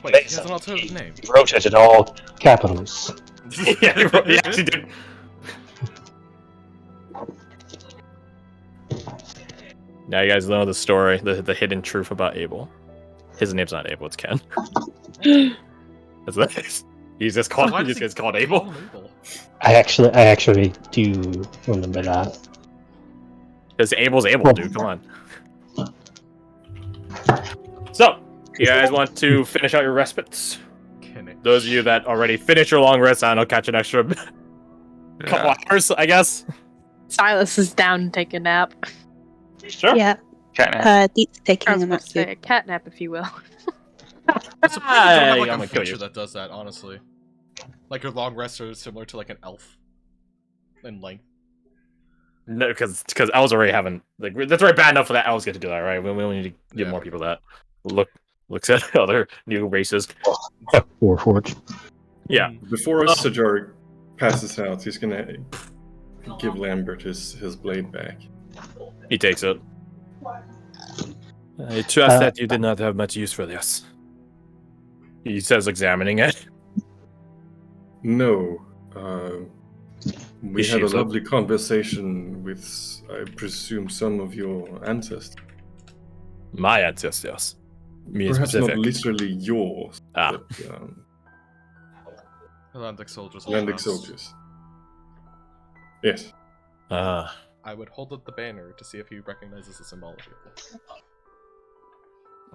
Wait, he has an alternative name. He wrote it in all capitals. Yeah, he actually did. Now you guys know the story, the hidden truth about Abel. His name's not Abel, it's Ken. That's nice. He's just called. He just gets called Abel. I actually do remember that. Because Abel's Abel, dude. Come on. So, you guys want to finish out your respites? Those of you that already finished your long rest, I don't know, catch an extra couple hours, I guess. Silas is down to take a nap. Sure. Yeah. Deep's taking a nap too. A cat nap, if you will. It's a I'm like gonna a kill feature you. that does that, honestly. Like your long rest is similar to like an elf in length. No, because elves already haven't. Like, that's already bad enough for that elves get to do that, right? We only need to give more people that. Looks at other new races. Warforged. Yeah. Before Sajar passes out, he's gonna give Lambert his blade back. He takes it. I trust that you did not have much use for this. He says, examining it. No. We had a she's up. lovely conversation with, I presume, some of your ancestors. My ancestors. Me in Perhaps specific. not literally yours, but Atlantic soldiers. Atlantic soldiers. Yes. I would hold up the banner to see if he recognizes the symbology.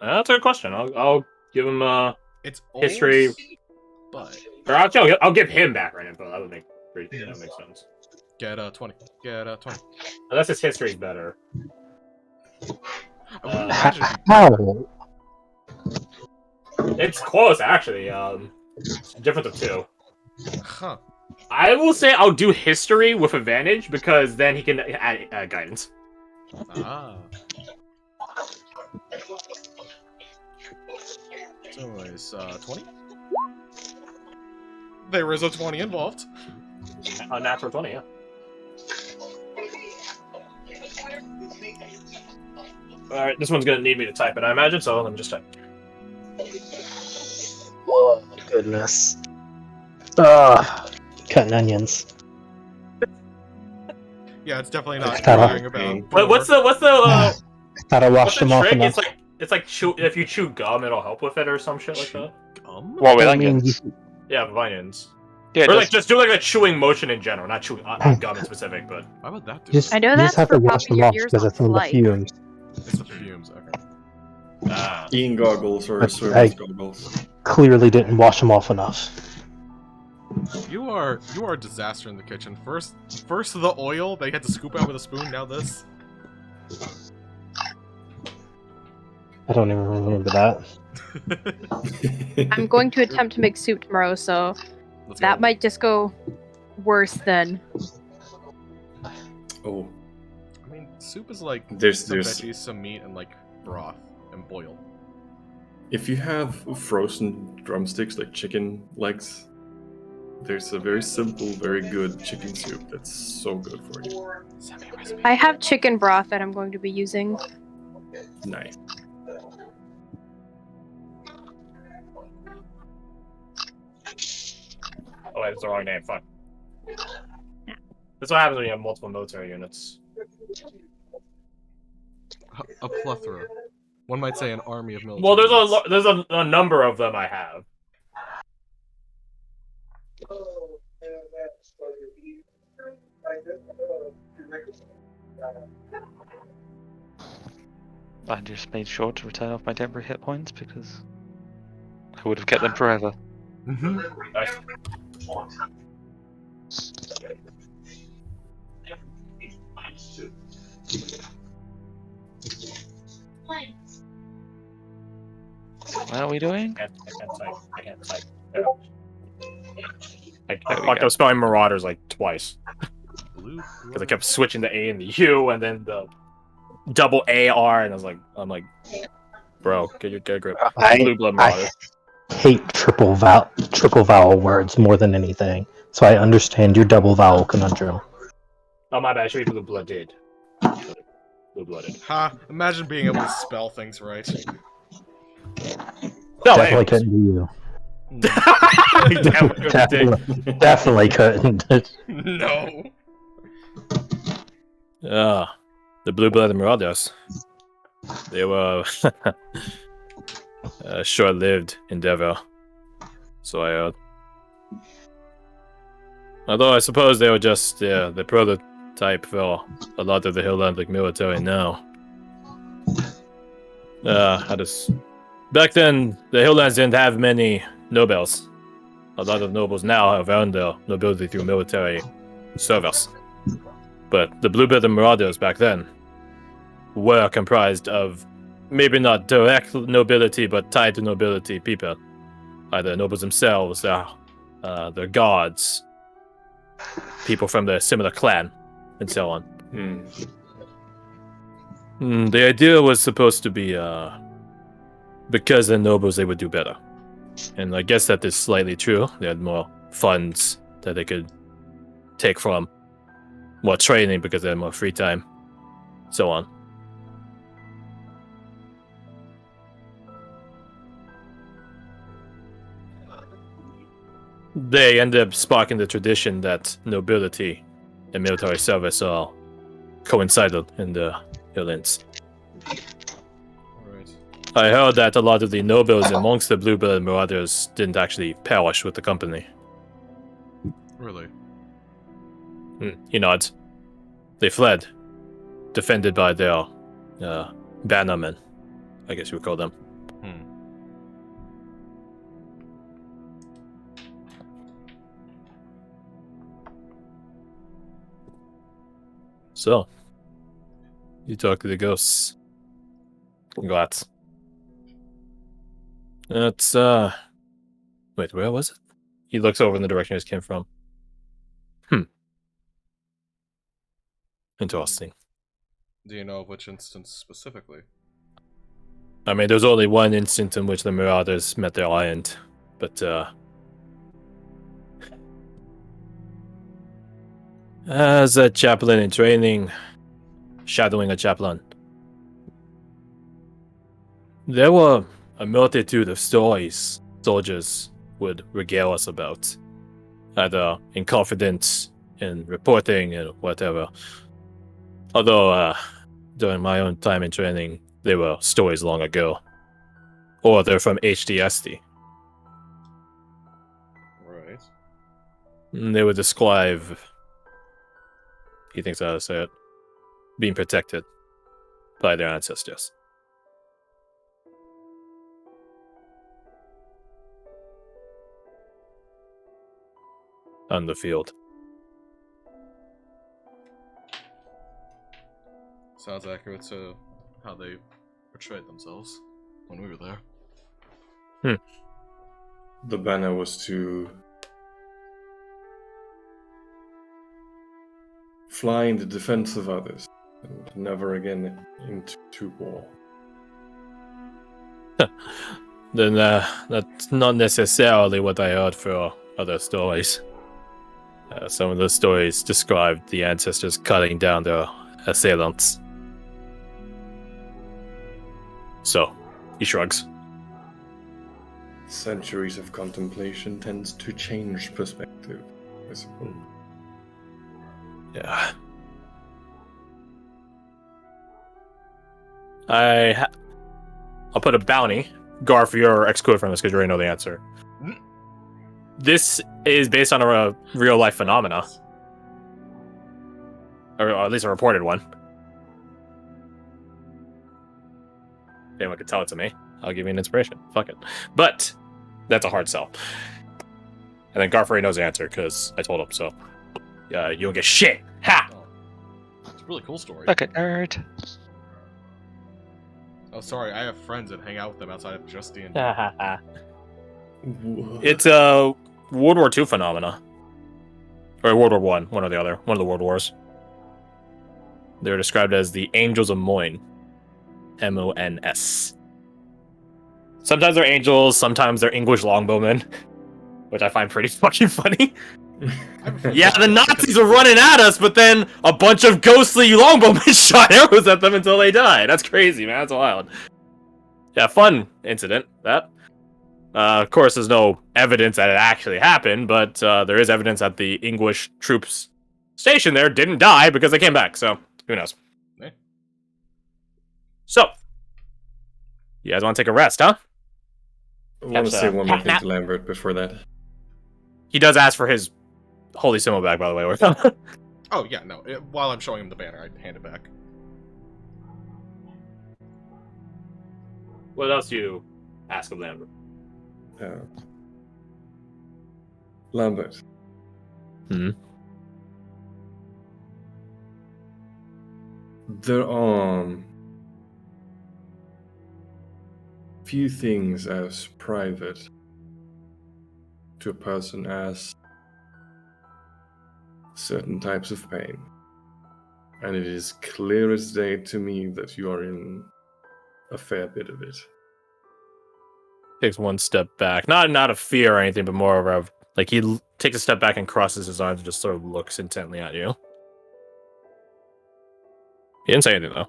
That's a good question. I'll give him It's history. old, but Or I'll give him background info. That would make that makes sense. get 20. Get 20. Unless his history is better. I wouldn't imagine if How? It's close, actually. Difference of 2. Huh. I will say I'll do history with advantage because then he can add guidance. Ah. So is 20? There is a 20 involved. A natural 20, yeah. Alright, this one's gonna need me to type it, I imagine, so let me just type. Oh, goodness. Cutting onions. Yeah, it's definitely not Gotta- crying about. Wait, what's the I thought I washed them off trick? enough. It's like if you chew gum, it'll help with it or some shit like that. Gum? What with I mean, onions? Yeah, with onions. Yeah, it Or does. like just do like a chewing motion in general, not chewing gum in specific, but Why would that do? Just, I know you just that's have to for wash popping them your off ears because on it's from the flight. fumes. It's the fumes. Okay. Ian goggles or But service goggles. Clearly didn't wash them off enough. You are a disaster in the kitchen. First the oil they had to scoop out with a spoon. Now this. I don't even remember that. I'm going to attempt to make soup tomorrow, so Let's that go. might just go worse than. Oh, I mean, soup is like there's some veggies, some meat, and like broth and boil. if you have frozen drumsticks like chicken legs, there's a very simple, very good chicken soup that's so good for you. Send me a recipe. I have chicken broth that I'm going to be using. Nice. oh wait, it's the wrong name. Fuck. That's what happens when you have multiple military units. A plethora. One might say an army of military. Well, units. there's a number of them I have. I just made sure to return off my temporary hit points because I would have kept them forever. Mhm. Nice. What are we doing? I can't type. I There we fucked go. up spelling Marauders like twice. Blue, Because I kept switching the A and the U and then the double AR and I'm like, bro, get a grip. Blue Blood Marauder. I hate triple vowel words more than anything, so I understand your double vowel conundrum. Oh my bad, it should be Blue Blooded. Blue Blooded. Ha! Imagine being able to spell things right. No, Definitely anyways. couldn't be you. Definitely Definitely couldn't. No. The blue-blooded marauders. They were a short-lived endeavor, so I heard. Although I suppose they were just the prototype for a lot of the Hilllandic military now. Back then, the Hilllands didn't have many nobles. A lot of nobles now have earned their nobility through military service. But the Blue-blooded marauders back then were comprised of maybe not direct nobility, but tied to nobility people. Either nobles themselves, their guards, people from the similar clan, and so on. The idea was supposed to be, because they're nobles, they would do better. And I guess that is slightly true. They had more funds that they could take from, more training because they had more free time, so on. They ended up sparking the tradition that nobility and military service all coincided in the Hilllands. Right. I heard that a lot of the nobles amongst the Blue-blooded marauders didn't actually perish with the company. Really? He nods. They fled, defended by their bannermen, I guess you would call them. So, you talk to the ghosts. Congrats. That's, wait, where was it? He looks over in the direction he just came from. Interesting. Do you know of which instance specifically? I mean, there's only one instance in which the Marauders met their end, but, as a chaplain in training, shadowing a chaplain, there were a multitude of stories soldiers would regale us about, either in confidence, in reporting, and whatever. Although, during my own time in training, they were stories long ago. Or they're from HDSD. Right. They would describe, he thinks how to say it, being protected by their ancestors. On the field. Sounds accurate to how they portrayed themselves when we were there. The banner was to fly in the defense of others and never again into war. Then that's not necessarily what I heard for other stories. Some of the stories described the ancestors cutting down their assailants. So, he shrugs. Centuries of contemplation tends to change perspective, I suppose. Yeah. I'll put a bounty. Garth, you're excluded from this because you already know the answer. This is based on a real-life phenomena. Or at least a reported one. If anyone could tell it to me, I'll give you an inspiration. Fuck it. But, that's a hard sell. And then Garth already knows the answer, because I told him, so... you don't get shit! Ha! Oh. It's a really cool story. Okay, nerd. Oh, sorry, I have friends that hang out with them outside of just D&D. It's a World War II phenomena. Or World War One or the other. One of the World Wars. They're described as the Angels of Moin. M-O-N-S. Sometimes they're angels, sometimes they're English longbowmen. Which I find pretty fucking funny. Yeah, the Nazis were running at us, but then a bunch of ghostly longbowmen shot arrows at them until they died. That's crazy, man. That's wild. Yeah, fun incident, that. Of course, there's no evidence that it actually happened, but there is evidence that the English troops stationed there didn't die because they came back, so who knows? Eh. So, you guys want to take a rest, huh? I want to Catch say a one more cat thing nap. to Lambert before that. He does ask for his holy symbol back, by the way. Oh, yeah, no. While I'm showing him the banner, I hand it back. What else do you ask of Lambert? Lambert. Hmm? There are few things as private to a person as certain types of pain. And it is clear as day to me that you are in a fair bit of it. Takes one step back. Not out of fear or anything, but more of like he takes a step back and crosses his arms and just sort of looks intently at you. He didn't say anything though.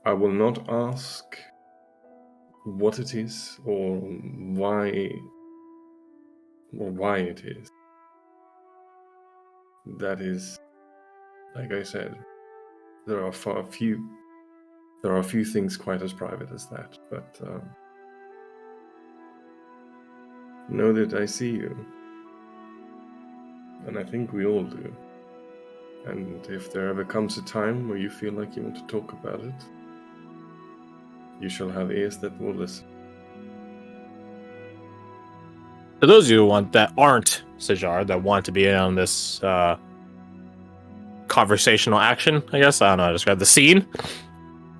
I will not ask what it is or why it is. That is, like I said, there are a few things quite as private as that, but know that I see you. And I think we all do. And if there ever comes a time where you feel like you want to talk about it, you shall have ears that will listen. For those of you that aren't Sajar, that want to be in on this conversational action, I guess, I don't know how to describe the scene,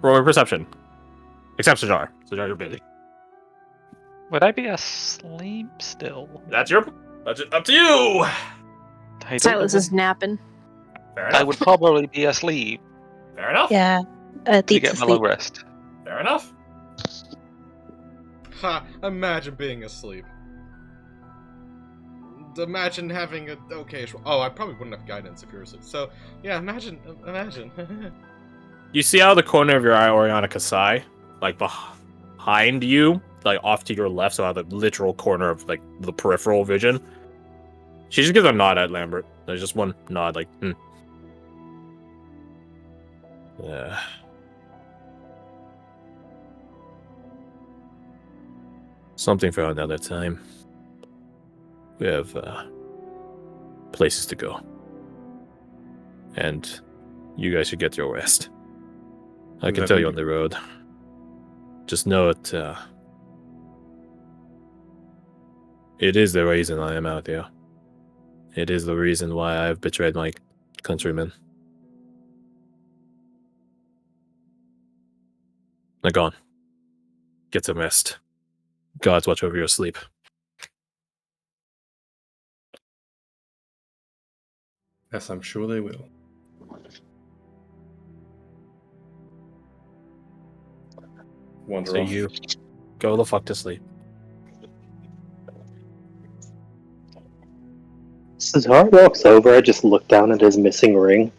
roll a perception. Except Sajar. Sajar, you're busy. Would I be asleep still? That's up to you! I don't Silas know. is napping. Fair enough. I would probably be asleep Fair enough. Yeah. to Deep get to my long sleep. rest. Fair enough. Ha! Imagine being asleep. Imagine having a occasional. Oh, I probably wouldn't have guidance if you were asleep. So, yeah, imagine. You see out of the corner of your eye Oriana Kasai, like behind you, like off to your left, so out of the literal corner of like the peripheral vision. She just gives a nod at Lambert. There's just one nod, like, Yeah. Something for another time. We have places to go. And you guys should get your rest. I can That tell we you on do. the road. Just know it. It is the reason I am out here. It is the reason why I've betrayed my countrymen. Now go on. Get some rest. Gods watch over your sleep. As I'm sure they will. Wander So off. you go the fuck to sleep. Cesar walks over. I just look down at his missing ring.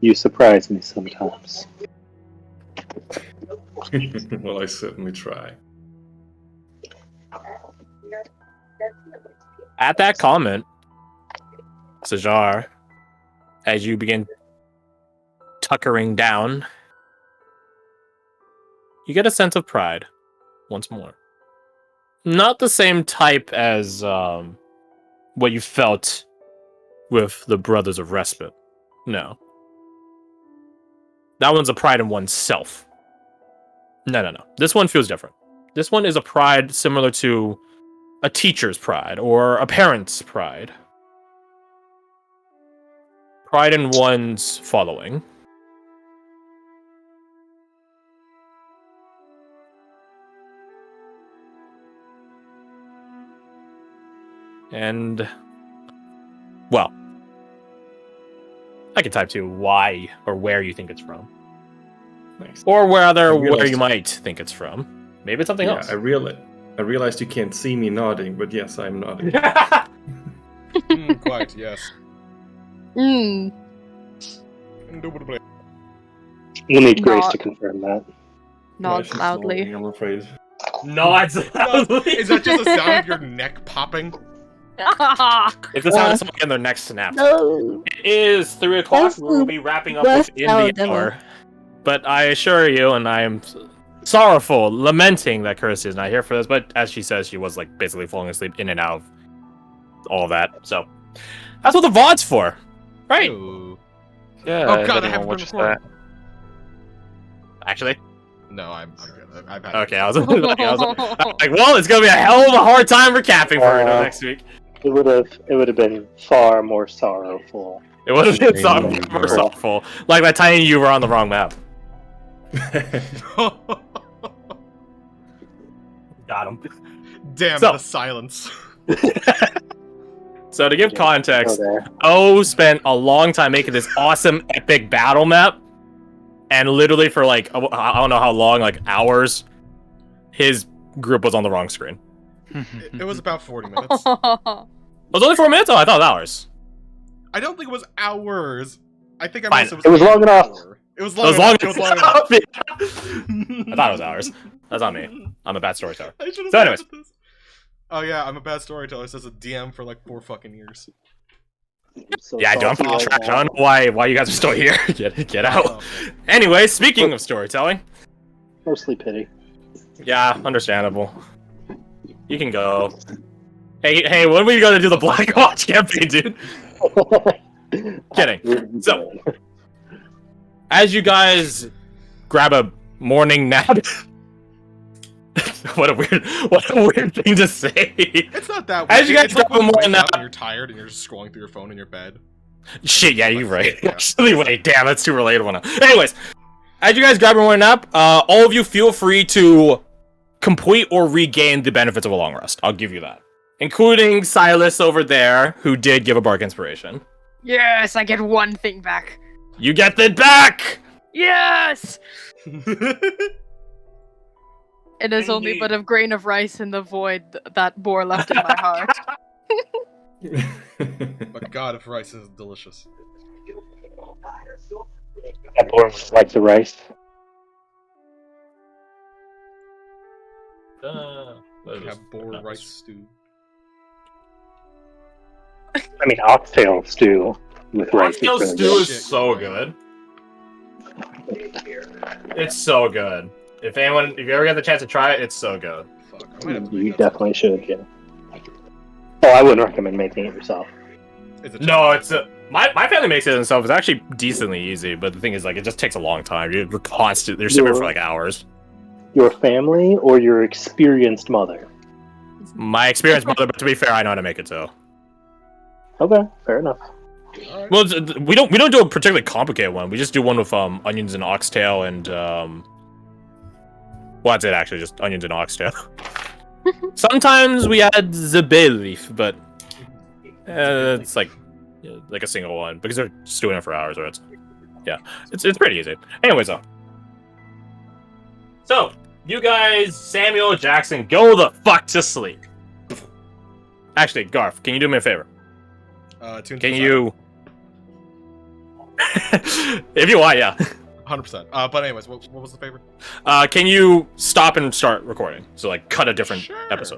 You surprise me sometimes. Well, I certainly try. At that comment, Sajar, as you begin tuckering down, you get a sense of pride once more. Not the same type as what you felt with the Brothers of Respite. No. That one's a pride in oneself. No. This one feels different. This one is a pride similar to a teacher's pride or a parent's pride. Pride in one's following. And, well, I can type to why or where you think it's from. Nice. Or where realized- you might think it's from. Maybe it's something Yeah, else. I realized you can't see me nodding, but yes, I'm nodding. Quite, yes. Indubitably. We'll need Grace Not- to confirm that. Not she's loudly. snoring, I'm afraid. Not loudly. Is that just the sound of your neck popping? It's the sound of someone getting their neck snapped. No. It is 3 o'clock. That's We'll the be wrapping up worst within hour the ever. hour. But I assure you, and I am sorrowful, lamenting that Kirsty is not here for this, but as she says, she was like basically falling asleep in and out of all of that. So that's what the VOD's for. Right. Ooh. Yeah. Oh if god, I anyone haven't been watches recording. Actually. No, I'm good. I've had Okay, I was like, well, it's gonna be a hell of a hard time recapping for you next week. It would have been far more sorrowful. It would have been more sorrowful. Like that time you were on the wrong map. Got him. Damn So- the silence. So to give Go context, there. O spent a long time making this awesome epic battle map, and literally for like I don't know how long, like hours, his group was on the wrong screen. It was about 40 minutes. It was only 4 minutes? Oh, I thought hours. I don't think it was hours. I think I Fine. missed It was long enough. It was It long was enough. long It was long enough. I thought it was hours. That's not me. I'm a bad storyteller. I should've So anyways. laughed at this. Oh yeah, I'm a bad storyteller. Says a DM for like 4 fucking years. So Yeah, I do. I'm salty fucking right trash. I don't know why you guys are still here. Get out. Oh, Anyway, speaking of storytelling, Mostly pity. yeah, understandable. You can go. Hey, when are we gonna do the Black Watch campaign, dude? Kidding. So- As you guys grab a morning nap. What a weird thing to say. It's not that weird. As you guys It's like grab when a you wake morning up nap. and you're tired and you're just scrolling through your phone in your bed. Shit, yeah, you're right. Yeah. Actually, wait, damn, that's too relatable now. Anyways, as you guys grab your morning nap, all of you feel free to complete or regain the benefits of a long rest. I'll give you that. Including Silas over there, who did give a bark inspiration. Yes, I get one thing back. You get it back! Yes! It is only Indeed. but a grain of rice in the void that Boar left in my heart. But god, if rice is delicious. That boy like the rice. Have boar rice stew. I mean, oxtail stew with rice. Oxtail is really stew good. is so good. It's so good. If you ever get the chance to try it, it's so good. Fuck, I might have to You make that definitely should, yeah. Oh, I wouldn't recommend making it yourself. It's a No, it's my family makes it themselves. It's actually decently easy, but the thing is, like, it just takes a long time. You're constant. They're sipping for like hours. Your family or your experienced mother? My experienced mother, but to be fair, I know how to make it too. Okay, fair enough. Alright. Well, we don't do a particularly complicated one. We just do one with onions and oxtail and well, that's it actually, just onions and oxtail. Sometimes we add the bay leaf, but it's like a single one because they're stewing it for hours. Or it's pretty easy. Anyways, though. So you guys, Samuel Jackson, go the fuck to sleep. Actually, Garth, can you do me a favor? Tune Can you? If you want, yeah. 100%. But anyways, what was the favorite? Can you stop and start recording? So like cut a different Sure. episode.